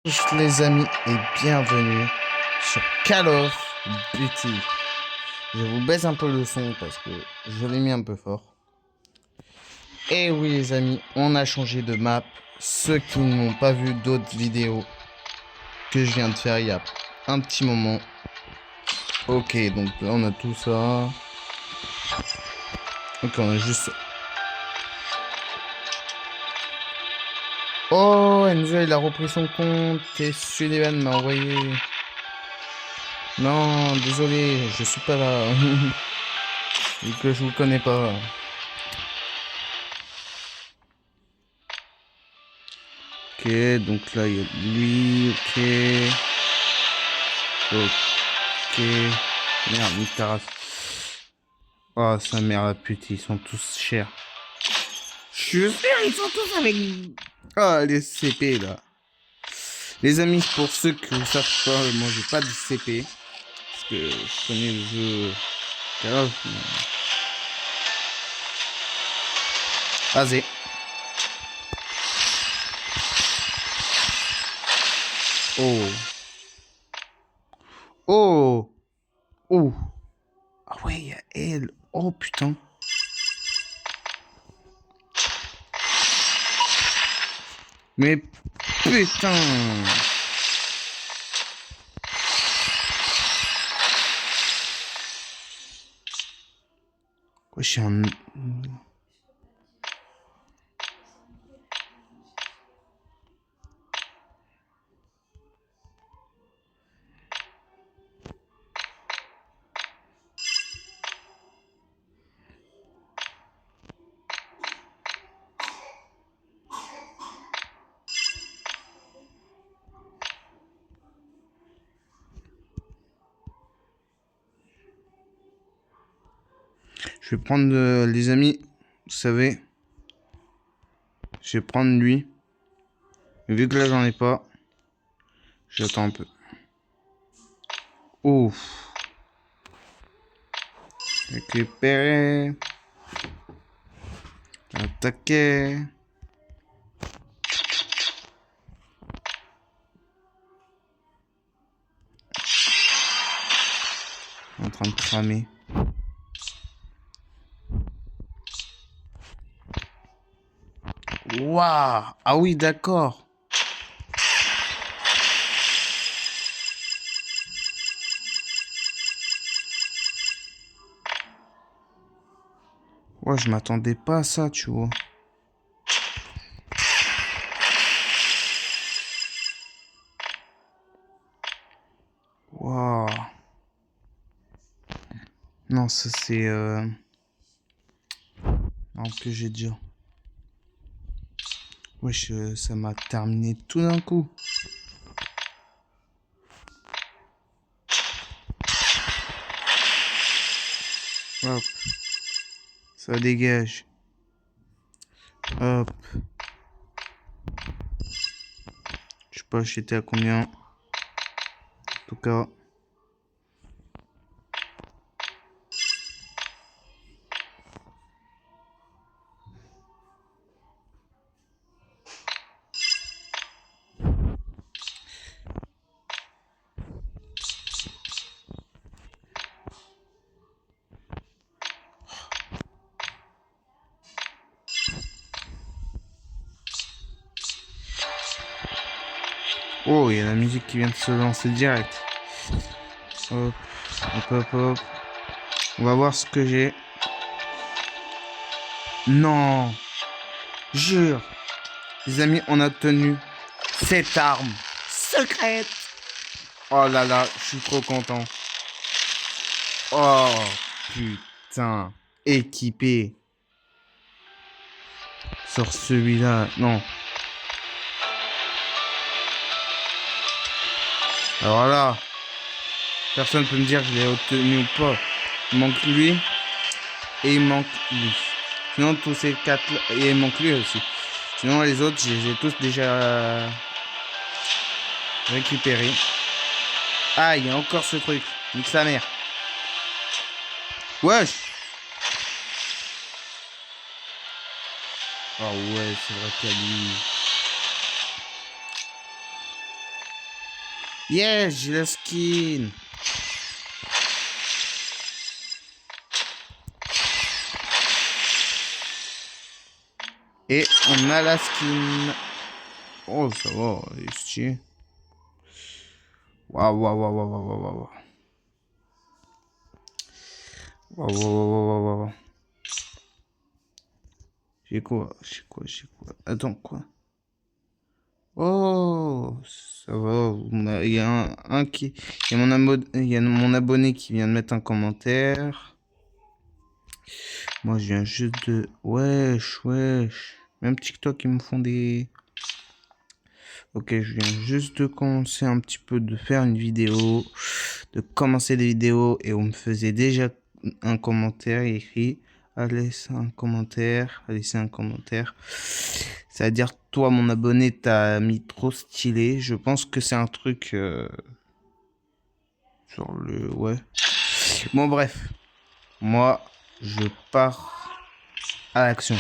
Tous les amis et bienvenue sur Call of Duty. Je vous baisse un peu le son parce que je l'ai mis un peu fort. Et oui les amis, on a changé de map. Ceux qui n'ont pas vu d'autres vidéos que je viens de faire il y a un petit moment. Ok, donc là on a tout ça. Ok, on a juste... Oh, Enzo il a repris son compte et Sullivan m'a envoyé... Non, désolé, je suis pas là. Vu que je vous connais pas. Ok, donc là il y a lui, ok. Ok. Merde, nique ta race. Oh, sa mère la pute, ils sont tous chers. Je suis sûr, ils sont tous avec... Ah, les CP là. Les amis, pour ceux qui ne savent pas, moi j'ai pas de CP. Parce que je connais le jeu. Call of, mais- Vas-y. Oh. Oh. Oh. Ah ouais, il y a elle. Oh putain. Mais putain. Quoi, je suis un... Je vais prendre les amis, vous savez, je vais prendre lui. Mais vu que là j'en ai pas, j'attends un peu. Ouf. Récupérer. Attaquer. En train de cramer. Waouh. Ah oui, d'accord. Ouais, je m'attendais pas à ça, tu vois. Waouh. Non, ça c'est... Non, que j'ai déjà. Wesh, ça m'a terminé tout d'un coup. Hop. Ça dégage. Hop. Je sais pas, j'étais à combien. En tout cas. Oh, il y a la musique qui vient de se lancer direct. Hop, hop, hop, hop. On va voir ce que j'ai. Non, jure. Les amis, on a obtenu cette arme secrète. Oh là là, je suis trop content. Oh, putain. Équipé. Sur celui-là, non. Alors là, personne peut me dire que je l'ai obtenu ou pas. Il manque lui et il manque lui. Sinon, tous ces quatre là, et il manque lui aussi. Sinon, les autres, je les ai tous déjà récupérés. Ah, il y a encore ce truc. Nique sa mère. Wesh. Ah ouais, c'est vrai qu'il y a lui. Yes, j'ai la skin. Et on a la skin. Oh, ça va, elle est stylée. Waouh, waouh, waouh, waouh, waouh, waouh. Waouh, waouh, waouh, waouh, waouh, waouh. J'ai quoi? Attends, quoi? Oh, ça va. Il y a un qui... Il y a mon abonné qui vient de mettre un commentaire. Moi, je viens juste de... Wesh, wesh. Même TikTok, ils me font des... Ok, je viens juste de commencer un petit peu de faire une vidéo. De commencer des vidéos. Et on me faisait déjà un commentaire écrit. Laissez un commentaire. C'est-à-dire, toi, mon abonné, t'as mis trop stylé. Je pense que c'est un truc... sur le... Ouais. Bon, bref. Moi, je pars à l'action.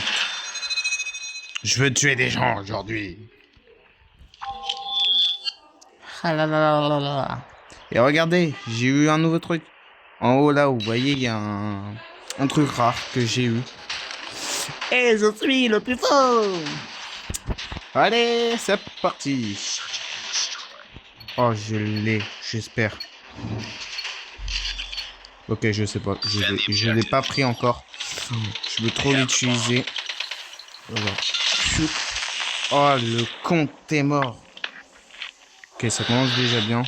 Je veux tuer des gens aujourd'hui. Ah là là là là là. Et regardez, j'ai eu un nouveau truc. En haut là, vous voyez, il y a un truc rare que j'ai eu. Et je suis le plus fort. Allez, c'est parti. Oh, je l'ai, j'espère. Ok, je sais pas. Je l'ai pas pris encore. Je veux trop l'utiliser. Voilà. Oh, le compte est mort. Ok, ça commence déjà bien.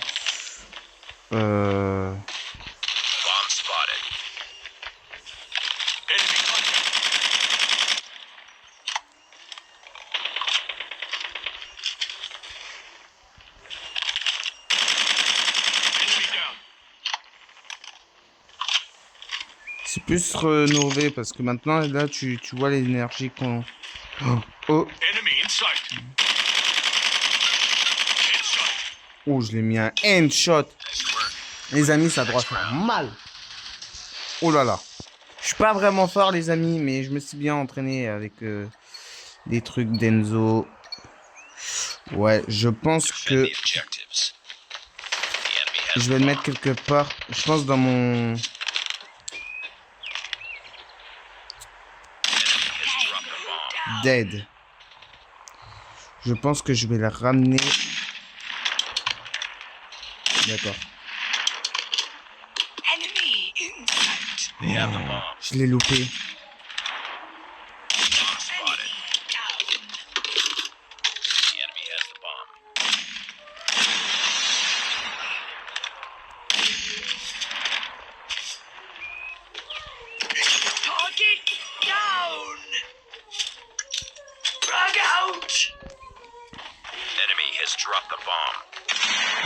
C'est plus rénové parce que maintenant, là, tu vois l'énergie qu'on... Oh. Oh, je l'ai mis un handshot. Les amis, ça doit faire mal. Oh là là. Je suis pas vraiment fort, les amis, mais je me suis bien entraîné avec des trucs d'Enzo. Ouais, je pense que... Je vais le mettre quelque part. Je pense dans mon... Dead. Je pense que je vais la ramener. D'accord. Je l'ai loupé.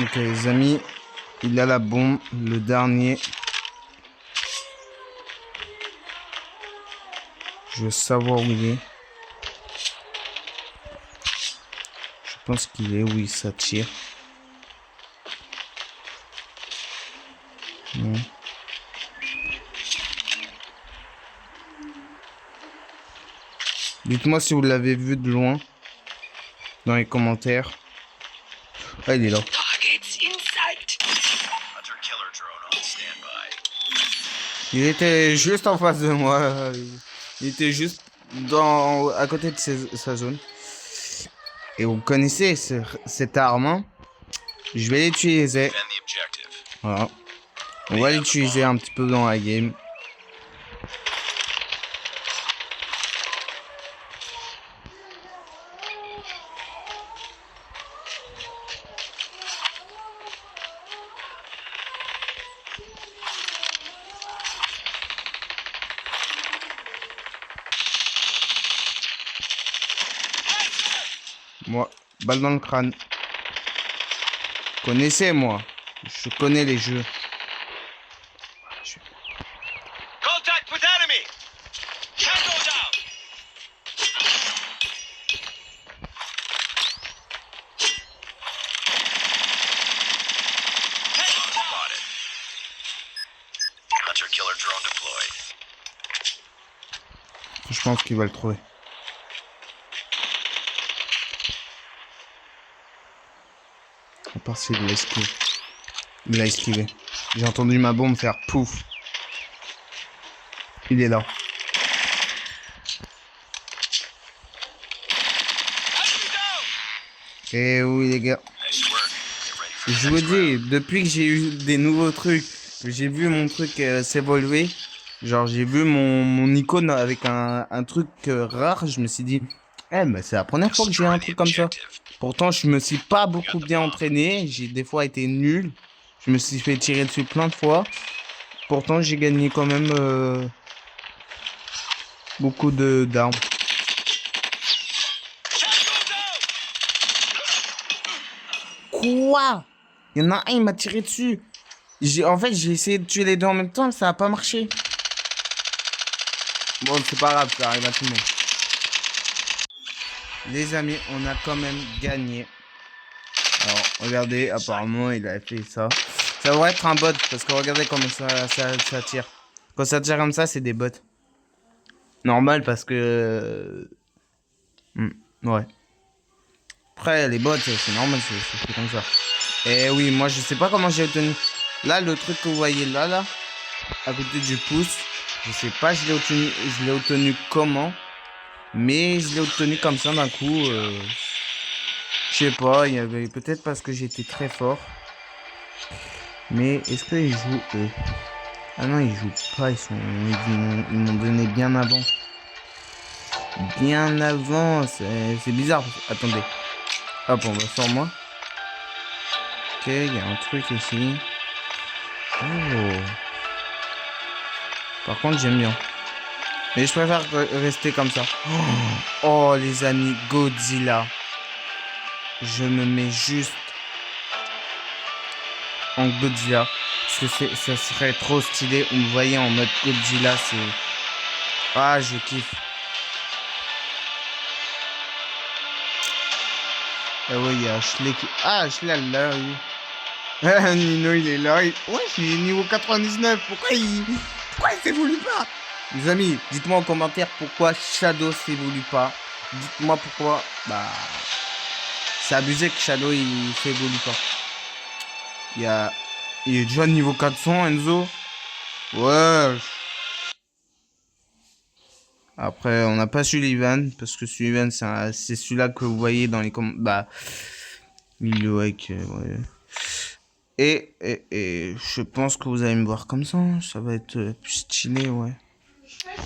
Ok les amis, il a la bombe, le dernier. Je veux savoir où il est. Je pense qu'il est où il s'attire. Non. Dites-moi si vous l'avez vu de loin. Dans les commentaires. Ah, il est là. Il était juste en face de moi. Il était juste à côté de sa zone. Et vous connaissez cette arme. Hein. Je vais l'utiliser. Voilà. On va l'utiliser un petit peu dans la game. Moi, balle dans le crâne. Connaissez moi. Je connais les jeux. Contact with enemy. Tango down. Spotted. Hunter killer drone deployed. Je pense qu'il va le trouver. À part s'il laisse tout. Il a esquivé. J'ai entendu ma bombe faire pouf. Il est là. Eh oui les gars. Nice work. Get ready for Je the vous next round. dis, depuis que j'ai eu des nouveaux trucs, j'ai vu mon truc s'évoluer. Genre j'ai vu mon icône avec un truc rare, je me suis dit, eh mais c'est la première fois que j'ai un Destroy the truc comme ça. objective. Pourtant je me suis pas beaucoup bien entraîné, j'ai des fois été nul. Je me suis fait tirer dessus plein de fois. Pourtant j'ai gagné quand même beaucoup d'armes. Quoi? Il y en a un, il m'a tiré dessus. En fait, j'ai essayé de tuer les deux en même temps, mais ça n'a pas marché. Bon, c'est pas grave, ça arrive à tout le monde. Les amis, on a quand même gagné. Alors, regardez, apparemment, il a fait ça. Ça devrait être un bot, parce que regardez comment ça tire. Quand ça tire comme ça, c'est des bots. Normal, parce que... ouais. Après, les bots, c'est normal, c'est comme ça. Et oui, moi, je sais pas comment j'ai obtenu. Là, le truc que vous voyez là, à côté du pouce, je sais pas, je l'ai obtenu comment. Mais je l'ai obtenu comme ça d'un coup. Je sais pas, il y avait peut-être parce que j'étais très fort. Mais est-ce qu'ils jouent eux? Ah non, ils jouent pas, ils m'ont donné bien avant. Bien avant, c'est bizarre. Attendez. Hop, on va sur moi. Ok, il y a un truc ici. Oh. Par contre, j'aime bien. Mais je préfère rester comme ça. Oh, les amis, Godzilla. Je me mets juste en Godzilla. Parce que ça serait trop stylé. Vous me voyez en mode Godzilla, c'est... Ah, je kiffe. Ah oui, il y a Ashley qui... Ah, Ashley, elle est là, oui. Ah, Nino, il est là. Ouais, je suis niveau 99. Pourquoi il s'évolue pas? Les amis, dites-moi en commentaire pourquoi Shadow s'évolue pas. Dites-moi pourquoi... Bah... C'est abusé que Shadow, il s'évolue pas. Il est déjà niveau 400, Enzo. Ouais. Après, on n'a pas Sullivan, parce que Sullivan, c'est celui-là que vous voyez dans les commentaires. Bah, milieu avec... ouais. Et je pense que vous allez me voir comme ça. Ça va être plus stylé, ouais.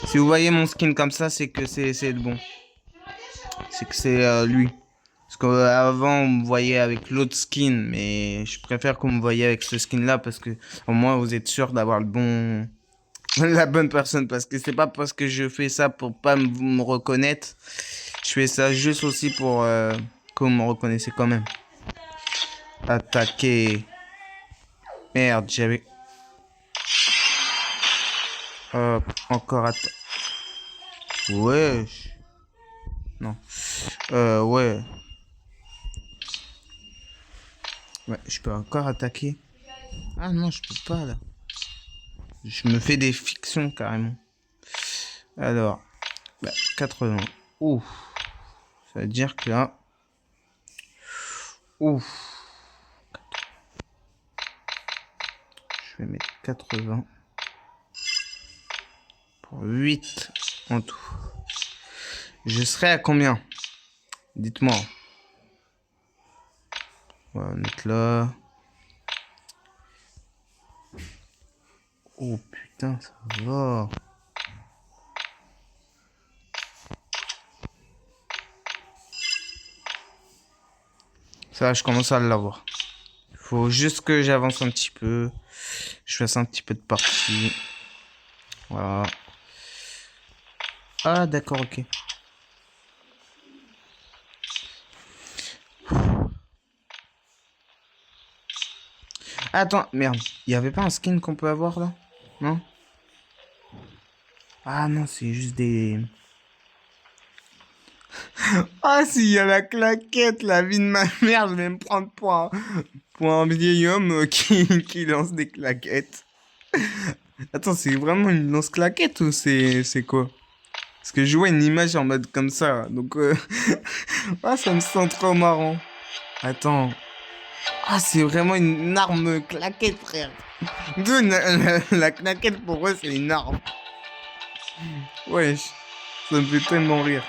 Si vous voyez mon skin comme ça, c'est que c'est bon. C'est que c'est lui. Parce qu'avant, on me voyait avec l'autre skin, mais je préfère qu'on me voyait avec ce skin-là, parce que au moins, vous êtes sûr d'avoir le bon... la bonne personne, parce que c'est pas parce que je fais ça pour pas me reconnaître. Je fais ça juste aussi pour que vous me reconnaissez quand même. Attaquer. Merde, j'avais... Hop, encore attaque. Wesh. Non. Ouais. Ouais, je peux encore attaquer. Ah non, je peux pas là. Je me fais des fictions carrément. Alors, bah, 80. Ouf. Ça veut dire que là... Ouf. Je vais mettre 80. Pour 8 en tout. Je serai à combien? Dites-moi. On va mettre là. Oh putain, ça va. Ça, je commence à l'avoir. Il faut juste que j'avance un petit peu. Je fasse un petit peu de partie. Voilà. Ah, d'accord, ok. Attends, merde. Il n'y avait pas un skin qu'on peut avoir là? Non? Ah non, c'est juste des... Ah si, il y a la claquette, la vie de ma mère, je vais me prendre pour un vieil homme qui lance des claquettes. Attends, c'est vraiment une lance-claquette ou c'est quoi? Parce que je vois une image en mode comme ça, donc... Ah, ça me sent trop marrant. Attends. Ah, c'est vraiment une arme claquette, frère. D'où la claquette pour eux, c'est une arme. Wesh, ça me fait tellement rire.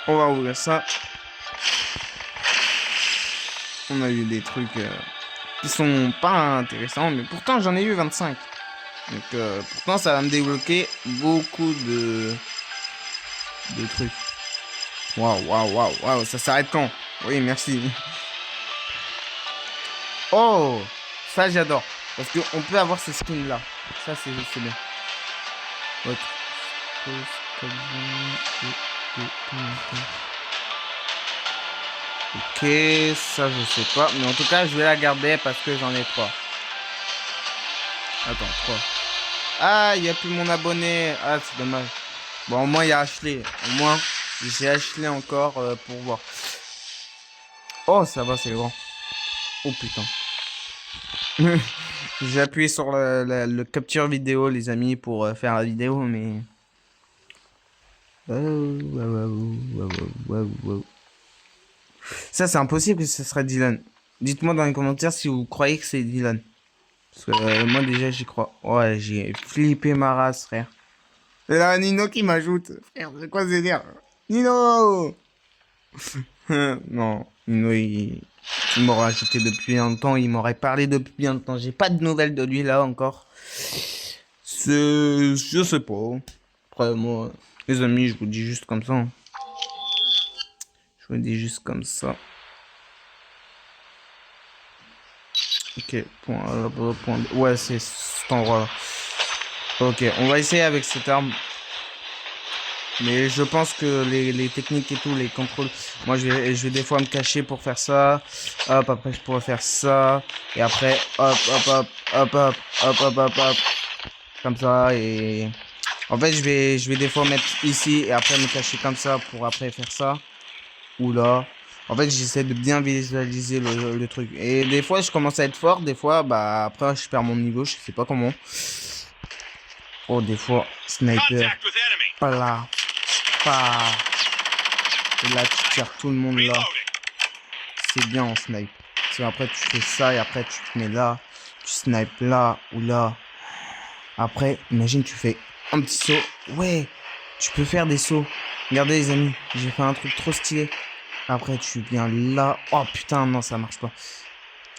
On va ouvrir ça. On a eu des trucs qui sont pas intéressants, mais pourtant j'en ai eu 25. Donc pourtant ça va me débloquer beaucoup de trucs. Waouh, ça s'arrête quand? Oui, merci. Oh, ça j'adore. Parce qu'on peut avoir ces skins là. Ça c'est bien. Votre... Ok, ça je sais pas. Mais en tout cas, je vais la garder parce que j'en ai 3. Attends, 3. Ah, il n'y a plus mon abonné. Ah, c'est dommage. Bon, au moins, il y a Ashley. Au moins, j'ai Ashley encore pour voir. Oh, ça va, c'est grand. Oh, putain. J'ai appuyé sur le capture vidéo, les amis, pour faire la vidéo, mais... Ça, c'est impossible que ce serait Dylan. Dites-moi dans les commentaires si vous croyez que c'est Dylan. Parce que moi, déjà, j'y crois. Ouais, j'ai flippé ma race, frère. Et là, Nino qui m'ajoute. Frère, c'est quoi ce délire? Nino! Non, Nino, il m'aurait ajouté depuis un temps. Il m'aurait parlé depuis un temps. J'ai pas de nouvelles de lui, là, encore. Je sais pas. Après, moi, les amis, je vous dis juste comme ça. Je vous dis juste comme ça. Ok, point. Ouais, c'est cet endroit-là. Ok, on va essayer avec cette arme. Mais je pense que les techniques et tout, les contrôles... Moi, je vais des fois me cacher pour faire ça. Hop, après, je pourrais faire ça. Et après, hop. Comme ça, et... En fait, je vais des fois mettre ici et après me cacher comme ça pour après faire ça. Ou là. En fait, j'essaie de bien visualiser le truc. Et des fois, je commence à être fort. Des fois, bah, après, je perds mon niveau. Je sais pas comment. Oh, des fois, sniper. Contact with enemy. Pas là. Pas. Et là, tu tires tout le monde là. Reloading. C'est bien en snipe. Parce qu'après, tu fais ça et après, tu te mets là. Tu snipes là ou là. Après, imagine, tu fais un petit saut. Ouais, tu peux faire des sauts. Regardez, les amis, j'ai fait un truc trop stylé. Après, tu viens là. Oh putain, non, ça marche pas.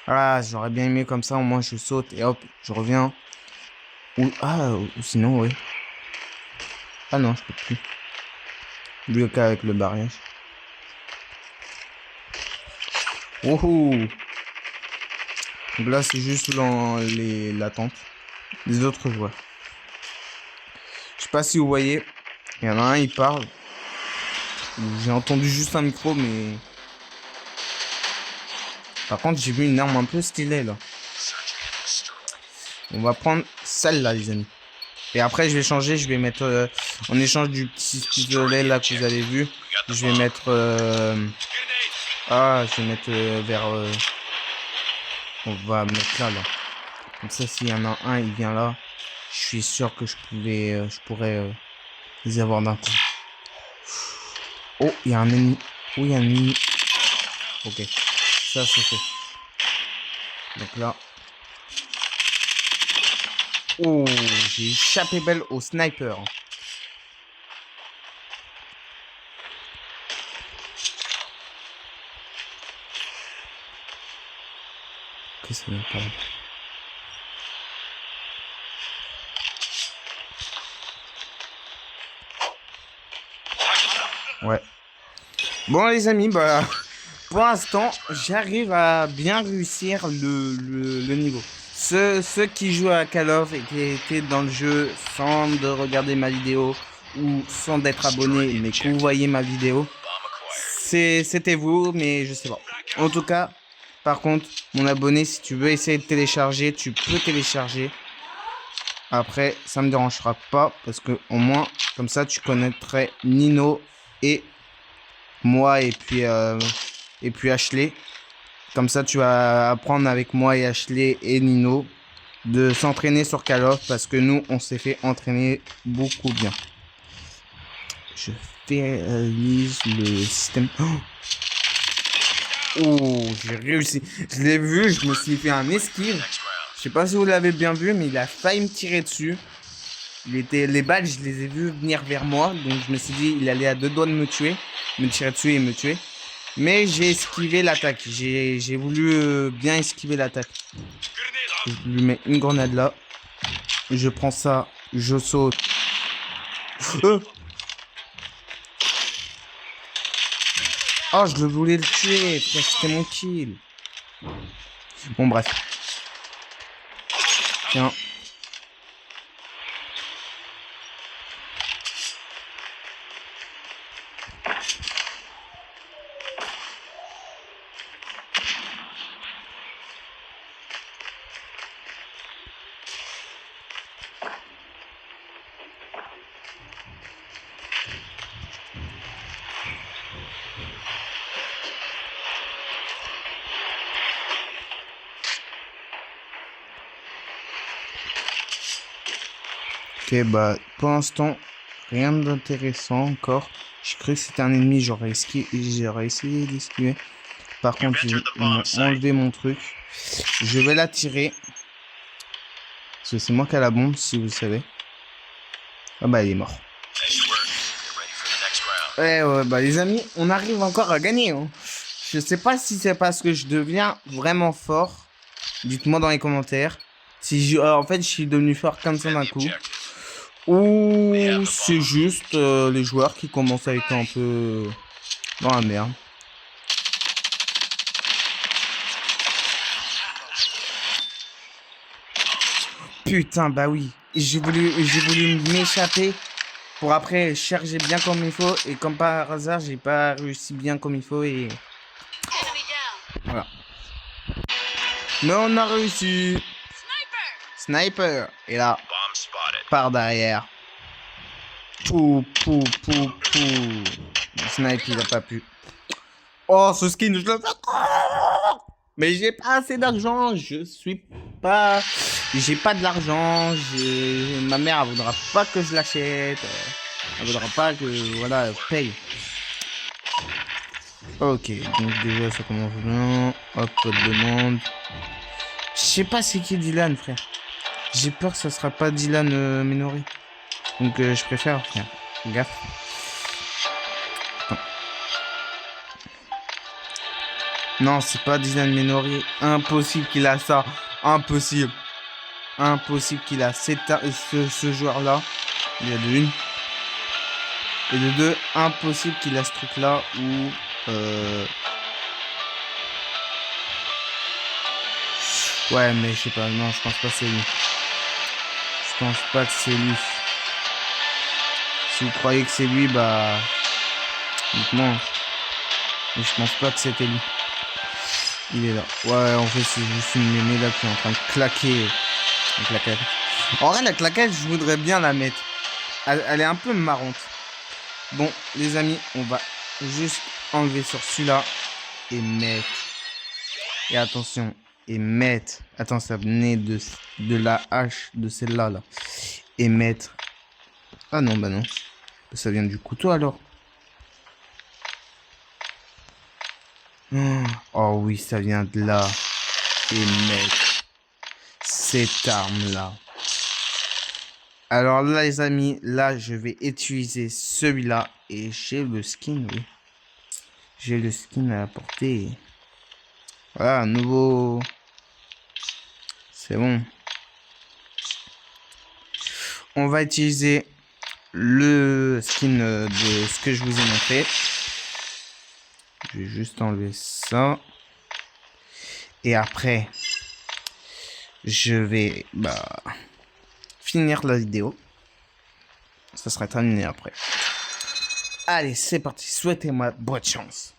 Ah, j'aurais bien aimé comme ça. Au moins, je saute et hop, je reviens. Ou sinon, oui. Ah non, je peux plus. Bloqué avec le barrage. Wouhou! Donc là, c'est juste dans l'attente des autres joueurs. Je sais pas si vous voyez. Il y en a un, il parle. J'ai entendu juste un micro, mais... Par contre, j'ai vu une arme un peu stylée, là. On va prendre celle-là, les amis. Et après, je vais changer. Je vais mettre... en échange du petit pistolet, là, que vous avez vu. Je vais mettre... je vais mettre vers... On va mettre là. Comme ça, s'il y en a un, il vient là. Je suis sûr que je pourrais les avoir d'un coup. Oh, il y a un ennemi. Oh, il y a un ennemi. Ok. Ça, c'est fait. Donc là. Oh, j'ai échappé belle au sniper. Qu'est-ce que ça veut pas? Ouais. Bon, les amis, bah... Pour l'instant, j'arrive à bien réussir le niveau. Ceux qui jouent à Call of et qui étaient dans le jeu sans de regarder ma vidéo ou sans d'être abonné, mais que vous voyez ma vidéo, c'était vous, mais je sais pas. En tout cas, par contre, mon abonné, si tu veux essayer de télécharger, tu peux télécharger. Après, ça me dérangera pas parce que au moins, comme ça, tu connaîtrais Nino et moi et puis Ashley. Comme ça, tu vas apprendre avec moi et Ashley et Nino de s'entraîner sur Call of parce que nous, on s'est fait entraîner beaucoup bien. Je réalise le système. Oh, Oh, j'ai réussi. Je l'ai vu, je me suis fait un esquive. Next round. Je sais pas si vous l'avez bien vu, mais il a failli me tirer dessus. Les balles, je les ai vues venir vers moi. Donc je me suis dit, il allait à 2 doigts de me tuer. Me tirer dessus et me tuer. Mais j'ai esquivé l'attaque. J'ai voulu bien esquiver l'attaque. Grenade out. Je lui mets une grenade là. Je prends ça. Je saute. Oh, je voulais le tuer. C'était mon kill. Bon, bref. Tiens. Ok, bah, pour l'instant, rien d'intéressant encore. J'ai cru que c'était un ennemi, j'aurais essayé d'esquiver. Par contre, ils m'ont enlevé mon truc. Je vais la tirer. Parce que c'est moi qui ai la bombe, si vous le savez. Ah bah, il est mort. Nice work. Get ready for the next round. Ouais, bah les amis, on arrive encore à gagner. Hein. Je sais pas si c'est parce que je deviens vraiment fort. Dites-moi dans les commentaires. Si en fait, je suis devenu fort comme ça d'un Defend the coup. objective. Ou c'est juste les joueurs qui commencent à être un peu dans la merde. Putain, bah oui. J'ai voulu m'échapper pour après charger bien comme il faut. Et comme par hasard, j'ai pas réussi bien comme il faut et... Voilà. Mais on a réussi. Sniper. Et là, Bomb spotted. par derrière. Pou. Le sniper, il a pas pu. Oh, ce skin, je le fais. Mais j'ai pas assez d'argent. J'ai pas de l'argent. Ma mère, elle voudra pas que je l'achète. Elle voudra pas que, voilà, paye. Ok, donc déjà, ça commence bien. Hop, pas de demande. Je sais pas c'est qui Dylan, frère. J'ai peur que ça sera pas Dylan Minori. Donc je préfère, frère. Gaffe. Non, c'est pas Dylan Minori. Impossible qu'il a ça. Impossible. Impossible qu'il a ce joueur-là. Il y a de une. Et de deux, impossible qu'il a ce truc-là où... Ouais, mais je sais pas. Non, je pense pas que c'est lui. Je pense pas que c'est lui. Si vous croyez que c'est lui, bah... dites-moi. Mais je pense pas que c'était lui. Il est là. Ouais, en fait, c'est juste une mémé là qui est en train de claquer. Une claquette. En vrai, la claquette, je voudrais bien la mettre. Elle est un peu marrante. Bon, les amis, on va juste enlever sur celui-là et mettre. Et attention, et mettre. Attends, ça venait de la hache de celle-là, là. Et mettre. Ah non, bah non. Ça vient du couteau alors. Oh oui, ça vient de là. Et mettre cette arme-là. Alors là, les amis, là, je vais utiliser celui-là. Et j'ai le skin, oui. J'ai le skin à apporter. Voilà, nouveau. C'est bon. On va utiliser le skin de ce que je vous ai montré. Je vais juste enlever ça. Et après, je vais finir la vidéo. Ça sera terminé après. Allez, c'est parti. Souhaitez-moi bonne chance.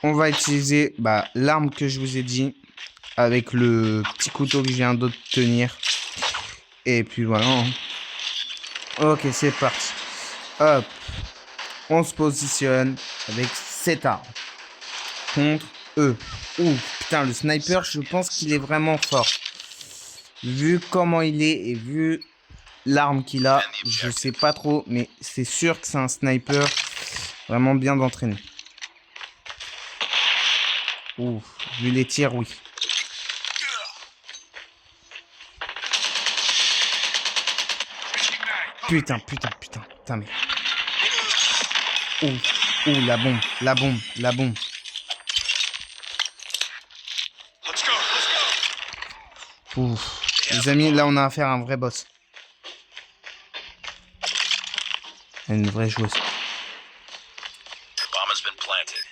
On va utiliser l'arme que je vous ai dit avec le petit couteau que je viens d'obtenir. Et puis voilà. Ok, c'est parti. Hop. On se positionne avec cette arme contre eux. Ouh, putain, le sniper, je pense qu'il est vraiment fort. Vu comment il est et vu l'arme qu'il a, je sais pas trop, mais c'est sûr que c'est un sniper vraiment bien d'entraîner. Ouh, vu les tirs, oui. Putain, mais... Ouh, ouh, la bombe. Let's go. Ouh. Les amis, là, on a affaire à un vrai boss. Une vraie joueuse. Bomb has been planted.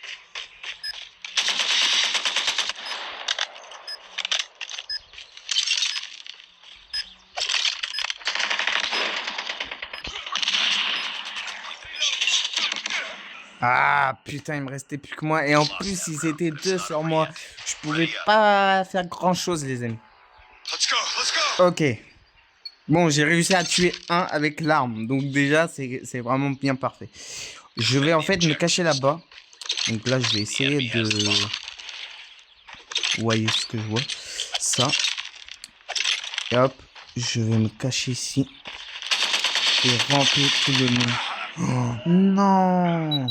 Ah, putain, il me restait plus que moi. Et en plus, ils étaient deux sur moi. Je pouvais pas faire grand-chose, les amis. Let's go. Ok. Bon, j'ai réussi à tuer un avec l'arme. Donc déjà, c'est vraiment bien parfait. Je vais en fait me cacher là-bas. Donc là, je vais essayer de... Vous voyez ce que je vois. Ça. Et hop, je vais me cacher ici. Et remplir tout le monde. Oh, non.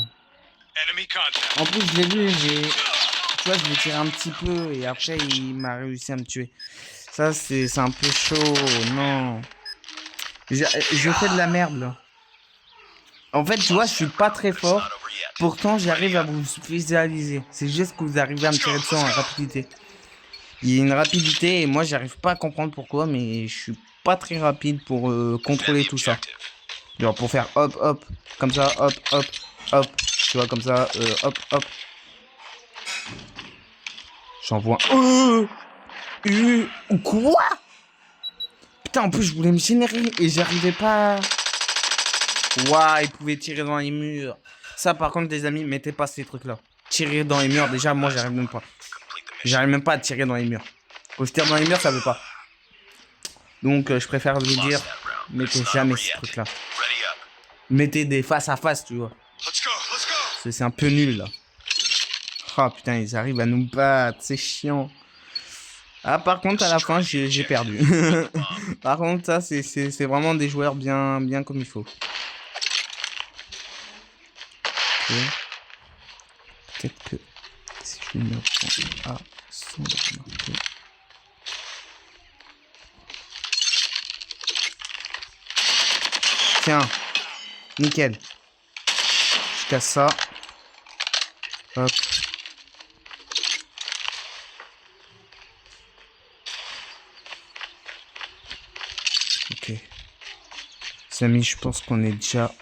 Enemy contact. En plus, je l'ai vu, tu vois, je l'ai tiré un petit peu et après, il m'a réussi à me tuer. Ça, c'est un peu chaud, non. Je fais de la merde, là. En fait, tu vois, je suis pas très fort. Pourtant, j'arrive à vous visualiser. C'est juste que vous arrivez à me tirer dessus en rapidité. Il y a une rapidité et moi, j'arrive pas à comprendre pourquoi, mais je suis pas très rapide pour contrôler tout ça. Genre pour faire hop, hop, comme ça, hop, hop, hop. Tu vois, comme ça, hop, hop. J'envoie. Quoi? Putain, en plus, je voulais me générer et j'arrivais pas. Waouh, il pouvait tirer dans les murs. Ça, par contre, les amis, mettez pas ces trucs-là. Tirer dans les murs, déjà, moi, j'arrive même pas. J'arrive même pas à tirer dans les murs. Quand je tire dans les murs, ça veut pas. Donc, je préfère vous dire, mettez jamais ces trucs-là. Mettez des face à face, tu vois. C'est un peu nul, là. Oh, putain, ils arrivent à nous battre. C'est chiant. Ah, par contre, à la fin, j'ai perdu. Par contre, ça, c'est vraiment des joueurs bien comme il faut. Okay. Peut-être que si je me prends à son marqué. Tiens, nickel. Je casse ça. Hop. Ok. Les amis, je pense qu'on est déjà...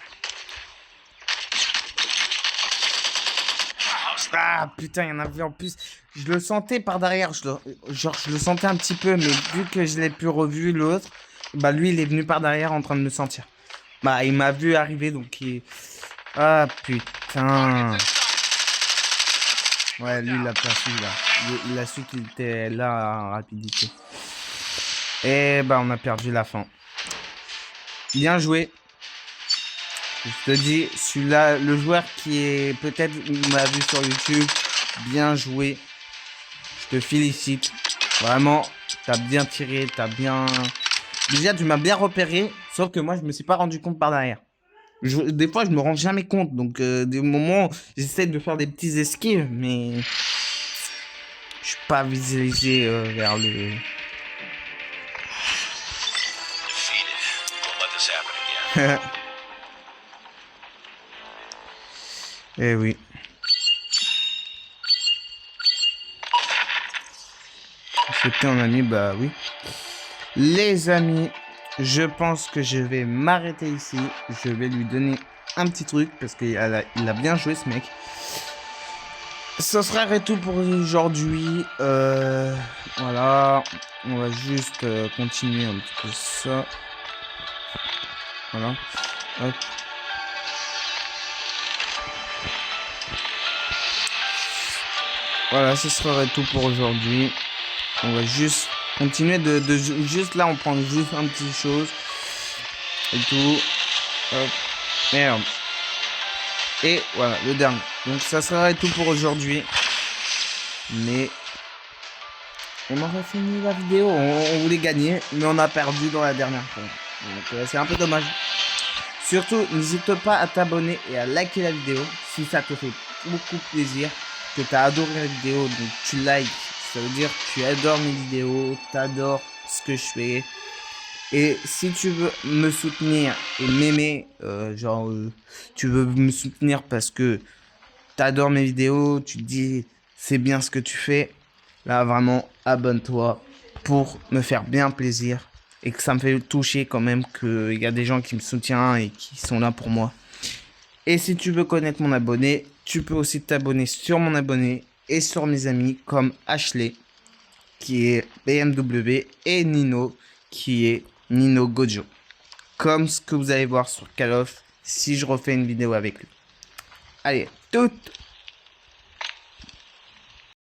Ah putain, il y en avait en plus. Je le sentais par derrière. Genre, je le sentais un petit peu, mais vu que je l'ai plus revu, l'autre, bah lui, il est venu par derrière en train de me sentir. Bah, il m'a vu arriver, donc il... Ah putain. Ouais, lui, il a pas su, là. Il a su qu'il était là en rapidité. Et bah, on a perdu la fin. Bien joué. Je te dis, celui-là, le joueur qui est peut-être m'a vu sur YouTube, bien joué. Je te félicite. Vraiment, t'as bien tiré, t'as bien... Déjà, tu m'as bien repéré, sauf que moi, je me suis pas rendu compte par derrière. Des fois, je me rends jamais compte. Donc, des moments, j'essaie de faire des petits esquives, mais... Je suis pas visualisé vers le... Eh oui. C'était un ami, bah oui. Les amis, je pense que je vais m'arrêter ici. Je vais lui donner un petit truc parce qu'il a bien joué ce mec. Ce sera tout pour aujourd'hui. Voilà. On va juste continuer un petit peu ça. Voilà. Hop. Voilà, ce sera tout pour aujourd'hui. On va juste continuer juste là, on prend juste un petit chose. Et tout. Hop. Merde. Et voilà, le dernier. Donc ça serait tout pour aujourd'hui. Mais on aurait fini la vidéo. On voulait gagner, mais on a perdu dans la dernière fois. Donc c'est un peu dommage. Surtout, n'hésite pas à t'abonner et à liker la vidéo si ça te fait beaucoup plaisir, que tu as adoré la vidéo, donc tu likes. Ça veut dire que tu adores mes vidéos, tu adores ce que je fais. Et si tu veux me soutenir et m'aimer, tu veux me soutenir parce que tu adores mes vidéos, tu te dis c'est bien ce que tu fais, là vraiment abonne-toi pour me faire bien plaisir. Et que ça me fait toucher quand même qu'il y a des gens qui me soutiennent et qui sont là pour moi. Et si tu veux connaître mon abonné, tu peux aussi t'abonner sur mon abonné et sur mes amis comme Ashley, qui est BMW, et Nino, qui est Nino Gojo. Comme ce que vous allez voir sur Call of si je refais une vidéo avec lui. Allez, toutes